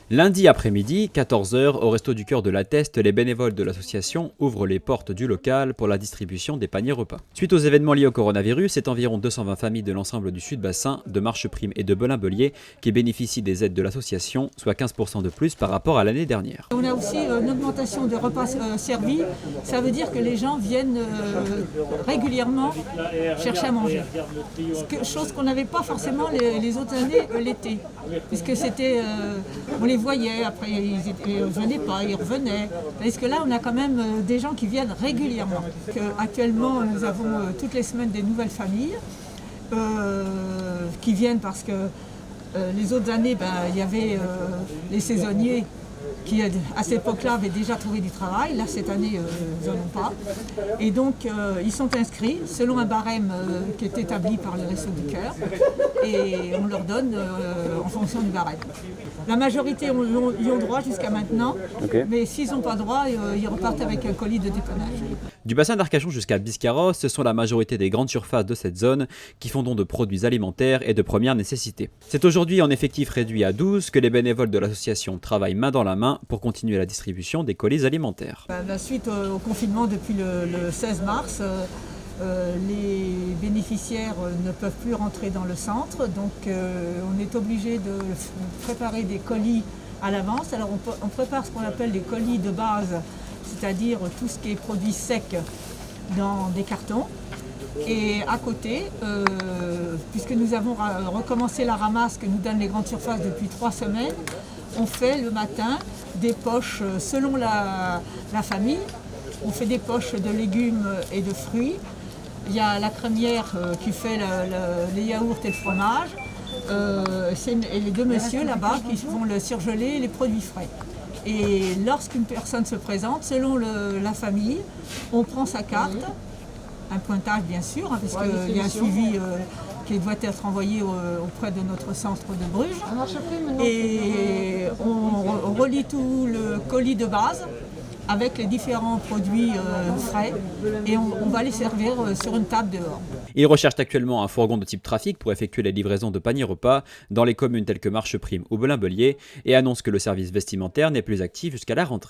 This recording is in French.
Lundi après-midi, 14 h, au Resto du Cœur de la Teste, les bénévoles de l'association ouvrent les portes du local pour la distribution des paniers repas. Suite aux événements liés au coronavirus, c'est environ 220 familles de l'ensemble du Sud-Bassin, de Marcheprime et de Belin-Bélier qui bénéficient des aides de l'association, soit 15% de plus par rapport à l'année dernière. On a aussi une augmentation de repas servis. Ça veut dire que les gens viennent régulièrement chercher à manger. Chose qu'on n'avait pas forcément les autres années l'été. Puisque c'était, on les voyait, après ils ne venaient pas, ils revenaient. Parce que là, on a quand même des gens qui viennent régulièrement. Actuellement, nous avons toutes les semaines des nouvelles familles qui viennent parce que les autres années, il y avait les saisonniers qui, à cette époque-là, avaient déjà trouvé du travail. Là, cette année, ils n'en ont pas. Et donc, ils sont inscrits selon un barème qui est établi par le Resto du Cœur. Et on leur donne en fonction du barème. La majorité y ont droit jusqu'à maintenant, mais s'ils n'ont pas droit, ils repartent avec un colis de dépannage. Du bassin d'Arcachon jusqu'à Biscarrosse, ce sont la majorité des grandes surfaces de cette zone qui font don de produits alimentaires et de première nécessité. C'est aujourd'hui en effectif réduit à 12 que les bénévoles de l'association travaillent main dans la main pour continuer la distribution des colis alimentaires. Suite au confinement depuis le 16 mars, les bénéficiaires ne peuvent plus rentrer dans le centre, donc on est obligé de préparer des colis à l'avance. Alors on prépare ce qu'on appelle les colis de base, c'est-à-dire tout ce qui est produit sec dans des cartons. Et à côté, puisque nous avons recommencé la ramasse que nous donnent les grandes surfaces depuis 3 semaines, on fait le matin des poches selon la famille. On fait des poches de légumes et de fruits. Il y a la crémière qui fait les yaourts et le fromage. Et les deux messieurs là-bas qui vont le surgeler et les produits frais. Et lorsqu'une personne se présente, selon la famille, on prend sa carte, un pointage bien sûr, parce qu'il y a un suivi qui doit être envoyé auprès de notre centre de Bruges. Et on relie tout le colis de base avec les différents produits frais et on va les servir sur une table dehors. Ils recherchent actuellement un fourgon de type trafic pour effectuer les livraisons de paniers repas dans les communes telles que Marcheprime ou Belin-Bélier et annoncent que le service vestimentaire n'est plus actif jusqu'à la rentrée.